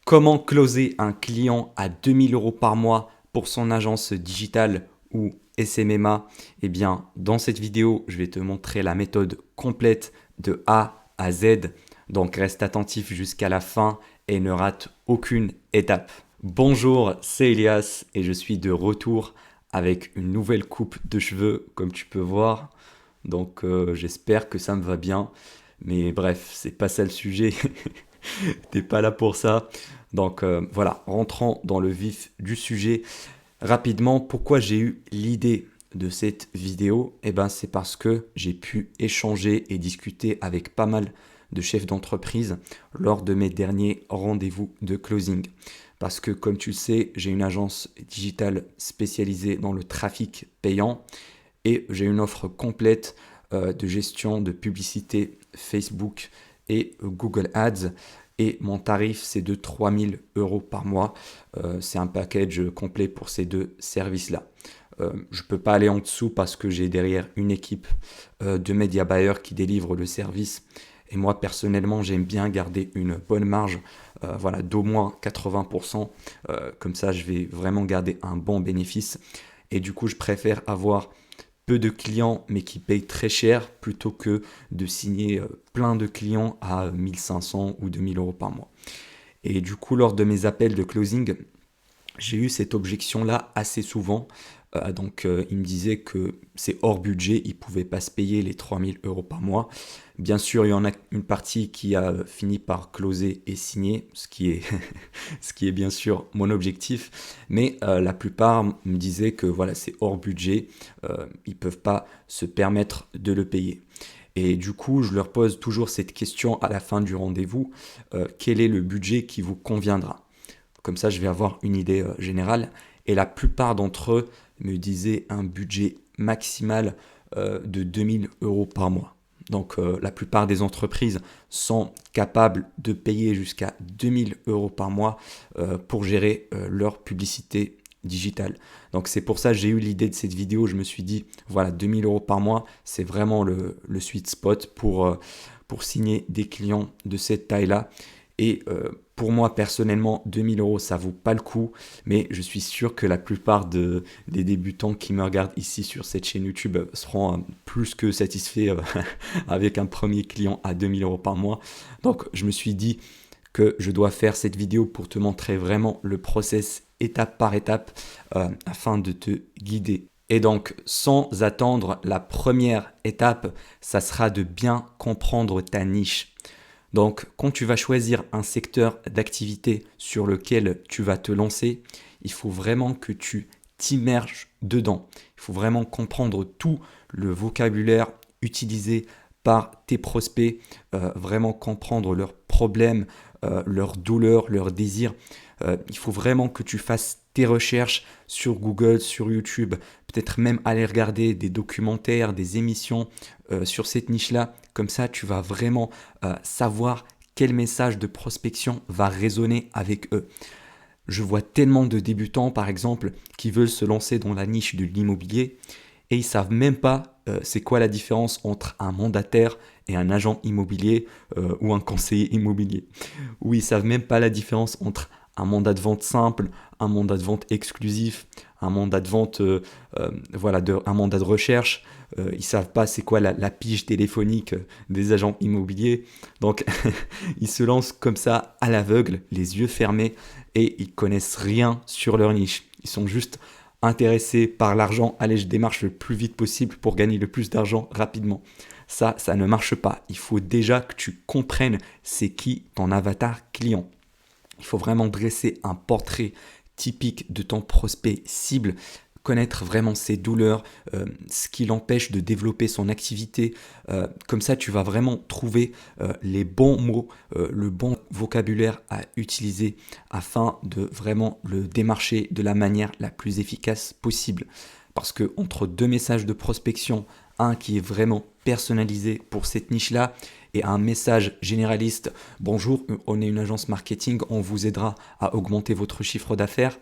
Comment closer un client à 2000 euros par mois pour son agence digitale ou SMMA? Eh bien, dans cette vidéo, je vais te montrer la méthode complète de A à Z. Donc, reste attentif jusqu'à la fin et ne rate aucune étape. Bonjour, c'est Elias et je suis de retour avec une nouvelle coupe de cheveux, comme tu peux voir. Donc, j'espère que ça me va bien. Mais bref, c'est pas ça le sujet. T'es pas là pour ça. Donc voilà, rentrons dans le vif du sujet. Rapidement, pourquoi j'ai eu l'idée de cette vidéo? Eh ben, c'est parce que j'ai pu échanger et discuter avec pas mal de chefs d'entreprise lors de mes derniers rendez-vous de closing. Parce que comme tu le sais, j'ai une agence digitale spécialisée dans le trafic payant et j'ai une offre complète de gestion de publicité Facebook et Google Ads. Et mon tarif, c'est de 3000 euros par mois. C'est un package complet pour ces deux services-là. Je ne peux pas aller en dessous parce que j'ai derrière une équipe de média buyers qui délivre le service. Et moi, personnellement, j'aime bien garder une bonne marge, voilà, d'au moins 80%. Comme ça, je vais vraiment garder un bon bénéfice. Et du coup, je préfère avoir peu de clients mais qui payent très cher plutôt que de signer plein de clients à 1500 ou 2000 euros par mois. Et du coup, lors de mes appels de closing, j'ai eu cette objection-là assez souvent. Il me disait que c'est hors budget, il ne pouvait pas se payer les 3000 euros par mois. Bien sûr, il y en a une partie qui a fini par closer et signer, ce qui est bien sûr mon objectif. Mais la plupart me disaient que voilà, c'est hors budget, ils ne peuvent pas se permettre de le payer. Et du coup, je leur pose toujours cette question à la fin du rendez-vous, quel est le budget qui vous conviendra? Comme ça, je vais avoir une idée générale. Et la plupart d'entre eux me disaient un budget maximal de 2000 euros par mois. Donc la plupart des entreprises sont capables de payer jusqu'à 2000 euros par mois pour gérer leur publicité digitale. Donc c'est pour ça que j'ai eu l'idée de cette vidéo. Je me suis dit, voilà, 2000 euros par mois, c'est vraiment le sweet spot pour signer des clients de cette taille-là. Et pour moi, personnellement, 2000 euros, ça vaut pas le coup. Mais je suis sûr que la plupart des débutants qui me regardent ici sur cette chaîne YouTube seront plus que satisfaits avec un premier client à 2000 euros par mois. Donc, je me suis dit que je dois faire cette vidéo pour te montrer vraiment le process étape par étape afin de te guider. Et donc, sans attendre, la première étape, ça sera de bien comprendre ta niche. Donc, quand tu vas choisir un secteur d'activité sur lequel tu vas te lancer, il faut vraiment que tu t'immerges dedans. Il faut vraiment comprendre tout le vocabulaire utilisé par tes prospects, vraiment comprendre leurs problèmes, leurs douleurs, leurs désirs. Il faut vraiment que tu fasses tes recherches sur Google, sur YouTube, peut-être même aller regarder des documentaires, des émissions sur cette niche-là. Comme ça, tu vas vraiment savoir quel message de prospection va résonner avec eux. Je vois tellement de débutants, par exemple, qui veulent se lancer dans la niche de l'immobilier et ils ne savent même pas c'est quoi la différence entre un mandataire et un agent immobilier ou un conseiller immobilier. Ou ils ne savent même pas la différence entre un mandat de vente simple, un mandat de vente exclusif, un mandat de vente, un mandat de recherche. Ils ne savent pas c'est quoi la pige téléphonique des agents immobiliers. Donc, ils se lancent comme ça à l'aveugle, les yeux fermés, et ils connaissent rien sur leur niche. Ils sont juste intéressés par l'argent. Allez, je démarche le plus vite possible pour gagner le plus d'argent rapidement. Ça ne marche pas. Il faut déjà que tu comprennes c'est qui ton avatar client. Il faut vraiment dresser un portrait typique de ton prospect cible, connaître vraiment ses douleurs, ce qui l'empêche de développer son activité. Comme ça, tu vas vraiment trouver les bons mots, le bon vocabulaire à utiliser afin de vraiment le démarcher de la manière la plus efficace possible. Parce que entre deux messages de prospection, un qui est vraiment personnalisé pour cette niche-là et un message généraliste, bonjour, on est une agence marketing, on vous aidera à augmenter votre chiffre d'affaires.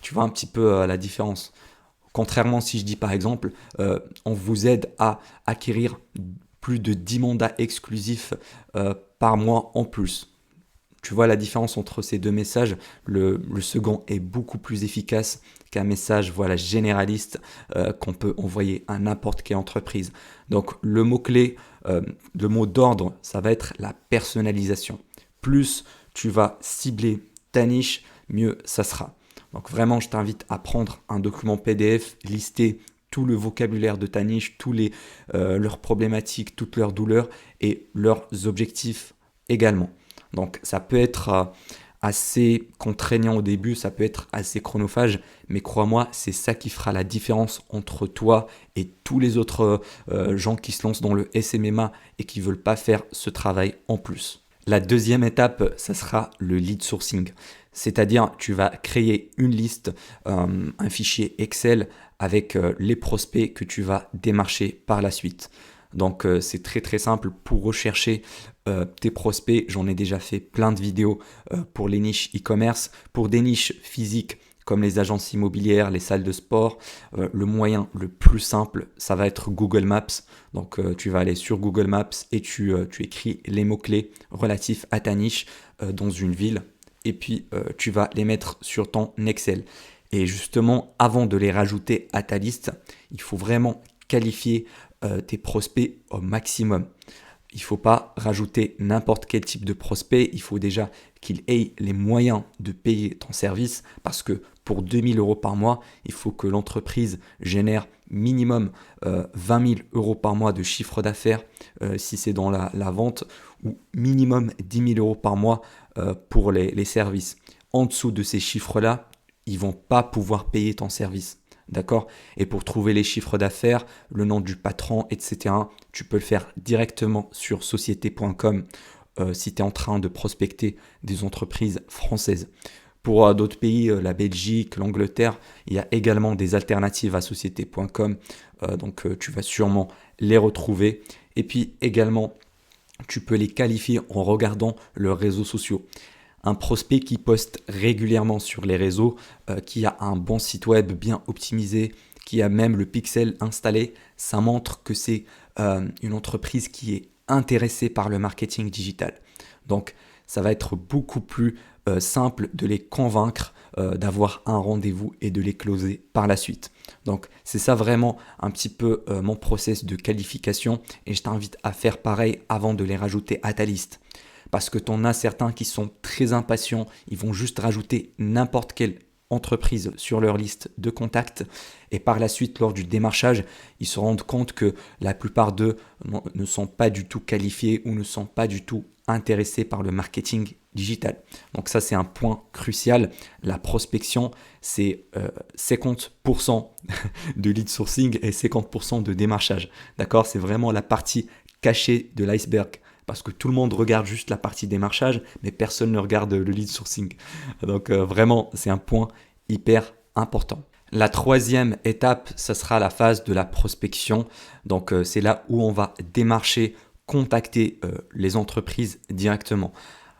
Tu vois un petit peu la différence. Contrairement si je dis par exemple, on vous aide à acquérir plus de 10 mandats exclusifs par mois en plus. Tu vois la différence entre ces deux messages. Le second est beaucoup plus efficace qu'un message voilà, généraliste qu'on peut envoyer à n'importe quelle entreprise. Donc le mot-clé, le mot d'ordre, ça va être la personnalisation. Plus tu vas cibler ta niche, mieux ça sera. Donc vraiment, je t'invite à prendre un document PDF, lister tout le vocabulaire de ta niche, leurs problématiques, toutes leurs douleurs et leurs objectifs également. Donc ça peut être assez contraignant au début, ça peut être assez chronophage, mais crois-moi, c'est ça qui fera la différence entre toi et tous les autres gens qui se lancent dans le SMMA et qui ne veulent pas faire ce travail en plus. La deuxième étape, ça sera le lead sourcing. C'est-à-dire, tu vas créer une liste, un fichier Excel avec les prospects que tu vas démarcher par la suite. Donc, c'est très très simple pour rechercher tes prospects. J'en ai déjà fait plein de vidéos pour les niches e-commerce. Pour des niches physiques comme les agences immobilières, les salles de sport, le moyen le plus simple, ça va être Google Maps. Donc, tu vas aller sur Google Maps et tu écris les mots-clés relatifs à ta niche dans une ville. Et puis, tu vas les mettre sur ton Excel. Et justement, avant de les rajouter à ta liste, il faut vraiment qualifier tes prospects au maximum. Il ne faut pas rajouter n'importe quel type de prospect. Il faut déjà qu'il ait les moyens de payer ton service parce que pour 2 000 € par mois, il faut que l'entreprise génère minimum 20 000 € par mois de chiffre d'affaires si c'est dans la vente ou minimum 10 000 € par mois pour les services. En dessous de ces chiffres-là, ils ne vont pas pouvoir payer ton service. D'accord? Et pour trouver les chiffres d'affaires, le nom du patron, etc., tu peux le faire directement sur société.com si tu es en train de prospecter des entreprises françaises. Pour d'autres pays, la Belgique, l'Angleterre, il y a également des alternatives à société.com. Donc tu vas sûrement les retrouver. Et puis également, tu peux les qualifier en regardant leurs réseaux sociaux. Un prospect qui poste régulièrement sur les réseaux, qui a un bon site web bien optimisé, qui a même le pixel installé, ça montre que c'est une entreprise qui est intéressée par le marketing digital. Donc, ça va être beaucoup plus simple de les convaincre d'avoir un rendez-vous et de les closer par la suite. Donc, c'est ça vraiment un petit peu mon process de qualification et je t'invite à faire pareil avant de les rajouter à ta liste. Parce que tu en as certains qui sont très impatients, ils vont juste rajouter n'importe quelle entreprise sur leur liste de contacts et par la suite, lors du démarchage, ils se rendent compte que la plupart d'eux ne sont pas du tout qualifiés ou ne sont pas du tout intéressés par le marketing digital. Donc ça, c'est un point crucial. La prospection, c'est 50% de lead sourcing et 50% de démarchage. D'accord? C'est vraiment la partie cachée de l'iceberg. Parce que tout le monde regarde juste la partie démarchage, mais personne ne regarde le lead sourcing. Donc vraiment, c'est un point hyper important. La troisième étape, ça sera la phase de la prospection. Donc c'est là où on va démarcher, contacter les entreprises directement.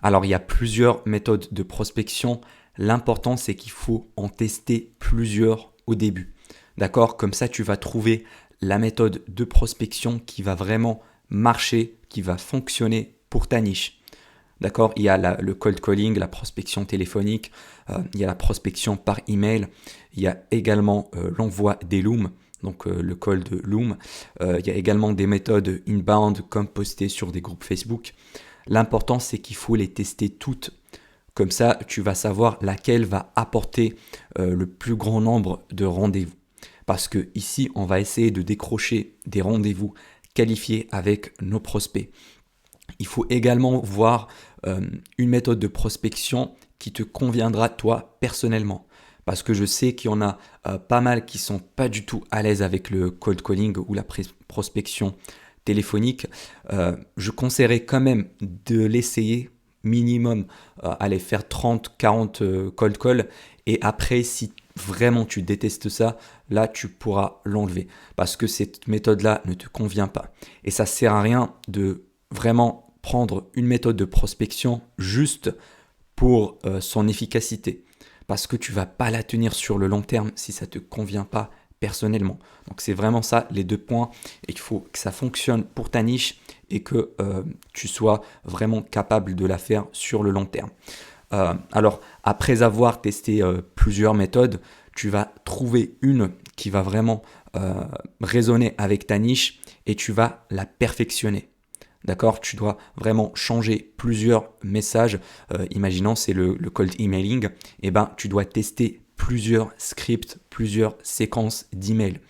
Alors il y a plusieurs méthodes de prospection. L'important, c'est qu'il faut en tester plusieurs au début. D'accord? Comme ça, tu vas trouver la méthode de prospection qui va vraiment marcher, qui va fonctionner pour ta niche. D'accord? Il y a le cold calling, la prospection téléphonique, il y a la prospection par email, il y a également l'envoi des looms, donc le cold loom. Il y a également des méthodes inbound comme poster sur des groupes Facebook. L'important, c'est qu'il faut les tester toutes. Comme ça, tu vas savoir laquelle va apporter le plus grand nombre de rendez-vous. Parce que ici, on va essayer de décrocher des rendez-vous qualifiés avec nos prospects. Il faut également voir une méthode de prospection qui te conviendra toi personnellement. Parce que je sais qu'il y en a pas mal qui sont pas du tout à l'aise avec le cold calling ou la prospection téléphonique. Je conseillerais quand même de l'essayer minimum, aller faire 30-40 cold call et après si vraiment tu détestes ça, là tu pourras l'enlever parce que cette méthode-là ne te convient pas. Et ça sert à rien de vraiment prendre une méthode de prospection juste pour son efficacité parce que tu vas pas la tenir sur le long terme si ça te convient pas personnellement. Donc c'est vraiment ça les deux points, et il faut que ça fonctionne pour ta niche et que tu sois vraiment capable de la faire sur le long terme. Alors après avoir testé plusieurs méthodes, tu vas trouver une qui va vraiment résonner avec ta niche et tu vas la perfectionner. D'accord? Tu dois vraiment changer plusieurs messages. Imaginons c'est le cold emailing. Eh ben, tu dois tester plusieurs scripts, plusieurs séquences d'emails.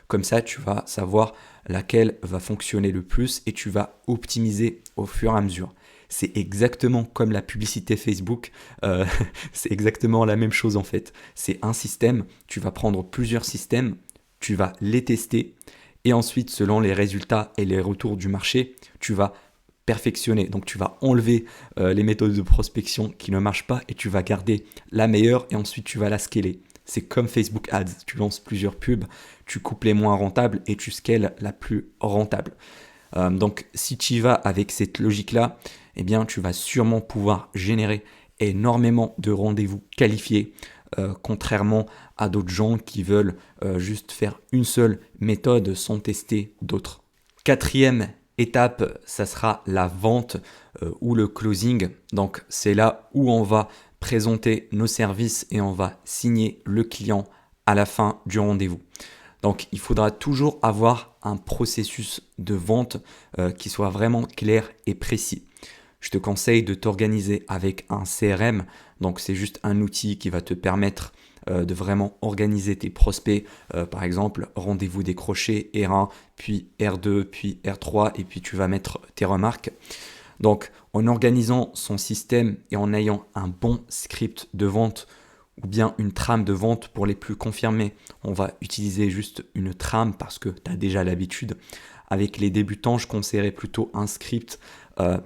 Comme ça, tu vas savoir laquelle va fonctionner le plus et tu vas optimiser au fur et à mesure. C'est exactement comme la publicité Facebook. C'est exactement la même chose en fait. C'est un système. Tu vas prendre plusieurs systèmes, tu vas les tester et ensuite, selon les résultats et les retours du marché, tu vas perfectionner. Donc, tu vas enlever les méthodes de prospection qui ne marchent pas et tu vas garder la meilleure et ensuite, tu vas la scaler. C'est comme Facebook Ads. Tu lances plusieurs pubs, tu coupes les moins rentables et tu scales la plus rentable. Donc, si tu y vas avec cette logique-là, eh bien, tu vas sûrement pouvoir générer énormément de rendez-vous qualifiés, contrairement à d'autres gens qui veulent juste faire une seule méthode sans tester d'autres. Quatrième étape, ça sera la vente ou le closing. Donc, c'est là où on va présenter nos services et on va signer le client à la fin du rendez-vous. Donc, il faudra toujours avoir un processus de vente qui soit vraiment clair et précis. Je te conseille de t'organiser avec un CRM. Donc, c'est juste un outil qui va te permettre de vraiment organiser tes prospects. Par exemple, rendez-vous décroché, R1, puis R2, puis R3, et puis tu vas mettre tes remarques. Donc, en organisant son système et en ayant un bon script de vente ou bien une trame de vente pour les plus confirmés, on va utiliser juste une trame parce que tu as déjà l'habitude. Avec les débutants, je conseillerais plutôt un script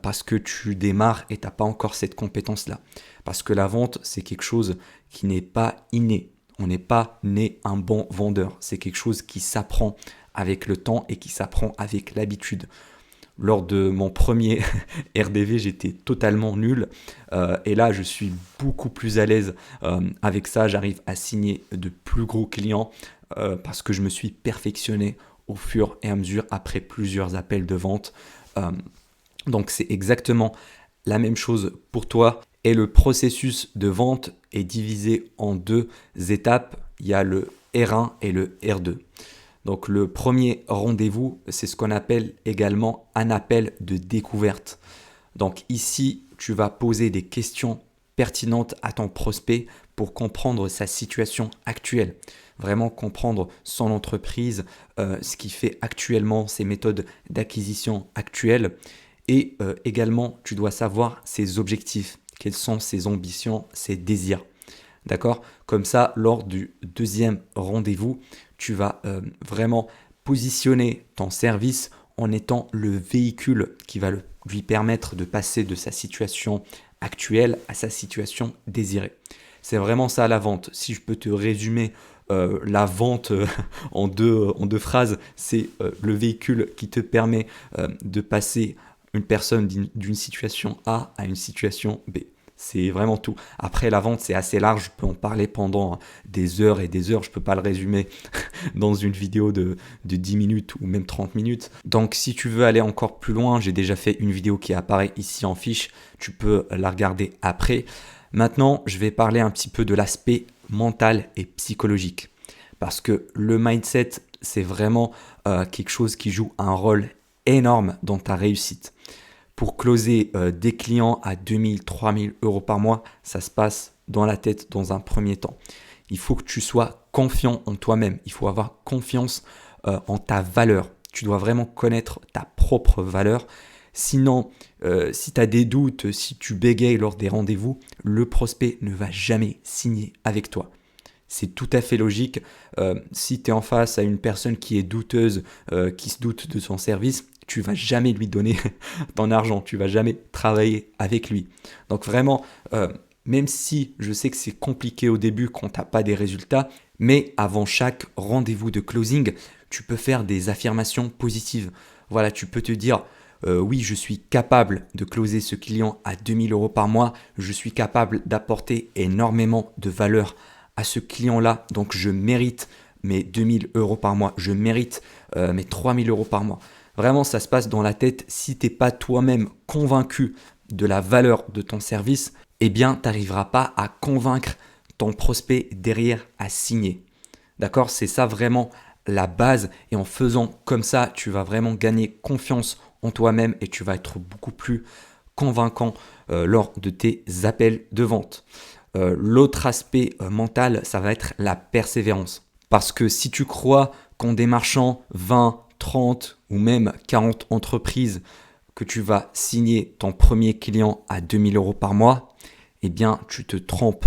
parce que tu démarres et tu n'as pas encore cette compétence-là. Parce que la vente, c'est quelque chose qui n'est pas inné. On n'est pas né un bon vendeur. C'est quelque chose qui s'apprend avec le temps et qui s'apprend avec l'habitude. Lors de mon premier RDV, j'étais totalement nul. Et là, je suis beaucoup plus à l'aise avec ça. J'arrive à signer de plus gros clients parce que je me suis perfectionné au fur et à mesure après plusieurs appels de vente. Donc, c'est exactement la même chose pour toi. Et le processus de vente est divisé en deux étapes. Il y a le R1 et le R2. Donc le premier rendez-vous, c'est ce qu'on appelle également un appel de découverte. Donc ici, tu vas poser des questions pertinentes à ton prospect pour comprendre sa situation actuelle. Vraiment comprendre son entreprise, ce qu'il fait actuellement, ses méthodes d'acquisition actuelles. Et également, tu dois savoir ses objectifs, quelles sont ses ambitions, ses désirs. D'accord? Comme ça, lors du deuxième rendez-vous, tu vas vraiment positionner ton service en étant le véhicule qui va lui permettre de passer de sa situation actuelle à sa situation désirée. C'est vraiment ça la vente. Si je peux te résumer la vente en deux phrases, c'est le véhicule qui te permet de passer une personne d'une situation A à une situation B. C'est vraiment tout. Après, la vente, c'est assez large. Je peux en parler pendant des heures et des heures. Je ne peux pas le résumer dans une vidéo de 10 minutes ou même 30 minutes. Donc, si tu veux aller encore plus loin, j'ai déjà fait une vidéo qui apparaît ici en fiche. Tu peux la regarder après. Maintenant, je vais parler un petit peu de l'aspect mental et psychologique. Parce que le mindset, c'est vraiment quelque chose qui joue un rôle énorme dans ta réussite. Pour closer des clients à 2000, 3000 euros par mois, ça se passe dans la tête dans un premier temps. Il faut que tu sois confiant en toi-même. Il faut avoir confiance en ta valeur. Tu dois vraiment connaître ta propre valeur. Sinon, si tu as des doutes, si tu bégayes lors des rendez-vous, le prospect ne va jamais signer avec toi. C'est tout à fait logique. Si tu es en face à une personne qui est douteuse, qui se doute de son service, tu vas jamais lui donner ton argent, tu vas jamais travailler avec lui. Donc vraiment, même si je sais que c'est compliqué au début quand tu n'as pas des résultats, mais avant chaque rendez-vous de closing, tu peux faire des affirmations positives. Voilà, tu peux te dire, oui, je suis capable de closer ce client à 2000 euros par mois, je suis capable d'apporter énormément de valeur à ce client-là, donc je mérite mes 2000 euros par mois, je mérite mes 3000 euros par mois. Vraiment, ça se passe dans la tête. Si tu n'es pas toi-même convaincu de la valeur de ton service, eh bien, tu n'arriveras pas à convaincre ton prospect derrière à signer. D'accord? C'est ça vraiment la base. Et en faisant comme ça, tu vas vraiment gagner confiance en toi-même et tu vas être beaucoup plus convaincant lors de tes appels de vente. L'autre aspect mental, ça va être la persévérance. Parce que si tu crois qu'en démarchant 20, 30 ou même 40 entreprises, que tu vas signer ton premier client à 2000 euros par mois, eh bien, tu te trompes.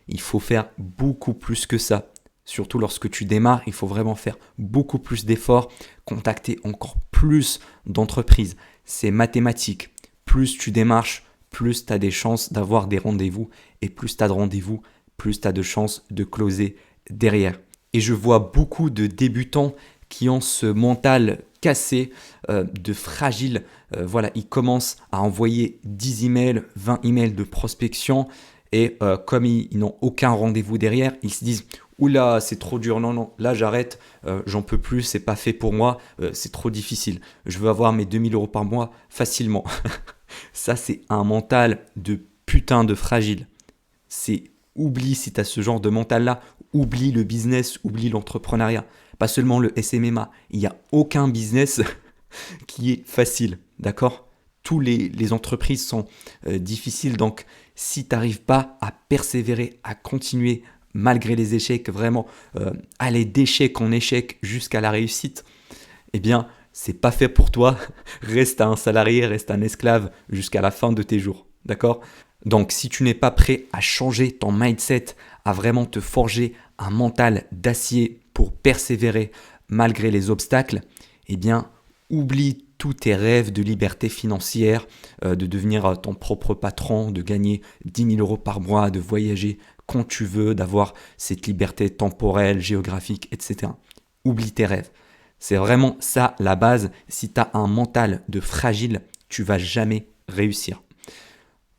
Il faut faire beaucoup plus que ça. Surtout lorsque tu démarres, il faut vraiment faire beaucoup plus d'efforts, contacter encore plus d'entreprises. C'est mathématique. Plus tu démarches, plus tu as des chances d'avoir des rendez-vous. Et plus tu as de rendez-vous, plus tu as de chances de closer derrière. Et je vois beaucoup de débutants qui ont ce mental cassé, de fragile. Voilà, ils commencent à envoyer 10 emails, 20 emails de prospection. Et comme ils n'ont aucun rendez-vous derrière, ils se disent « Oula, c'est trop dur, non, là j'arrête, j'en peux plus, c'est pas fait pour moi, c'est trop difficile. Je veux avoir mes 2000 euros par mois facilement. » Ça, c'est un mental de putain de fragile. Oublie si tu as ce genre de mental-là, oublie le business, oublie l'entrepreneuriat. Pas seulement le SMMA, il n'y a aucun business qui est facile, d'accord? Tous les entreprises sont difficiles, donc si tu n'arrives pas à persévérer, à continuer malgré les échecs, vraiment aller d'échec en échec jusqu'à la réussite, eh bien, c'est pas fait pour toi. Reste un salarié, reste un esclave jusqu'à la fin de tes jours, d'accord? Donc, si tu n'es pas prêt à changer ton mindset, à vraiment te forger un mental d'acier pour persévérer malgré les obstacles, eh bien, oublie tous tes rêves de liberté financière, de devenir ton propre patron, de gagner 10 000 euros par mois, de voyager quand tu veux, d'avoir cette liberté temporelle, géographique, etc. Oublie tes rêves. C'est vraiment ça la base. Si tu as un mental de fragile, tu vas jamais réussir.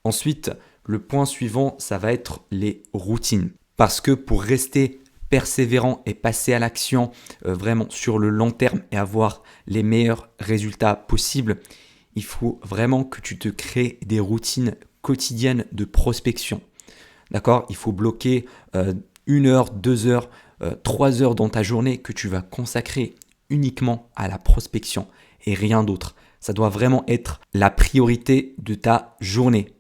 Ensuite, le point suivant, ça va être les routines. Parce que pour rester persévérant et passer à l'action vraiment sur le long terme et avoir les meilleurs résultats possibles, il faut vraiment que tu te crées des routines quotidiennes de prospection. D'accord? Il faut bloquer 1 heure, 2 heures, 3 heures dans ta journée que tu vas consacrer uniquement à la prospection et rien d'autre. Ça doit vraiment être la priorité de ta journée.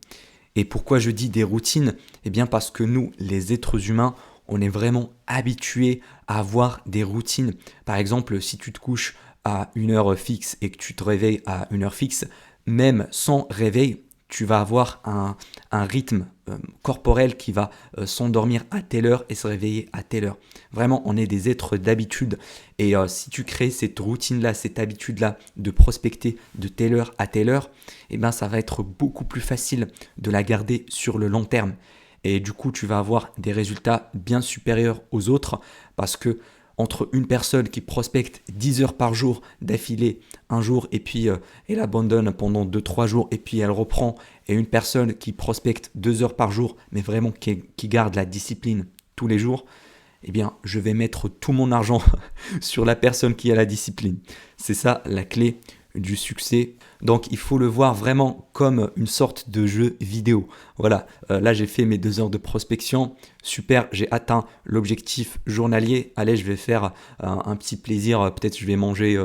Et pourquoi je dis des routines? Eh bien parce que nous, les êtres humains, on est vraiment habitués à avoir des routines. Par exemple, si tu te couches à 1 heure fixe et que tu te réveilles à 1 heure fixe, même sans réveil, tu vas avoir un rythme corporel qui va s'endormir à telle heure et se réveiller à telle heure. Vraiment, on est des êtres d'habitude. Et si tu crées cette routine-là, cette habitude-là de prospecter de telle heure à telle heure, eh ben, ça va être beaucoup plus facile de la garder sur le long terme. Et du coup, tu vas avoir des résultats bien supérieurs aux autres parce que entre une personne qui prospecte 10 heures par jour d'affilée un jour et puis elle abandonne pendant 2-3 jours et puis elle reprend, et une personne qui prospecte 2 heures par jour mais vraiment qui garde la discipline tous les jours, eh bien je vais mettre tout mon argent sur la personne qui a la discipline. C'est ça la clé du succès. Donc il faut le voir vraiment comme une sorte de jeu vidéo. Voilà, là j'ai fait mes 2 heures de prospection, super, j'ai atteint l'objectif journalier. Allez, je vais faire un petit plaisir, peut-être je vais manger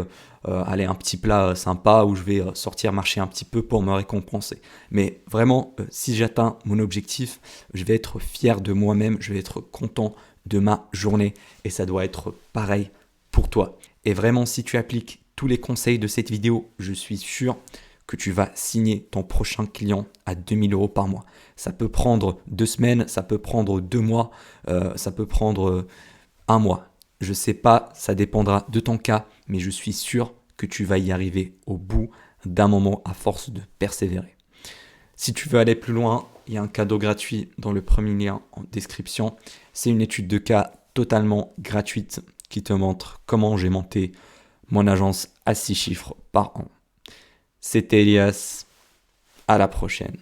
un petit plat sympa, ou je vais sortir marcher un petit peu pour me récompenser. Mais vraiment, si j'atteins mon objectif, je vais être fier de moi-même, je vais être content de ma journée, et ça doit être pareil pour toi. Et vraiment, si tu appliques tous les conseils de cette vidéo, je suis sûr que tu vas signer ton prochain client à 2000 euros par mois. Ça peut prendre 2 semaines, ça peut prendre 2 mois, ça peut prendre 1 mois. Je ne sais pas, ça dépendra de ton cas, mais je suis sûr que tu vas y arriver au bout d'un moment à force de persévérer. Si tu veux aller plus loin, il y a un cadeau gratuit dans le premier lien en description. C'est une étude de cas totalement gratuite qui te montre comment j'ai monté mon agence à 6 chiffres par an. C'était Elias, à la prochaine.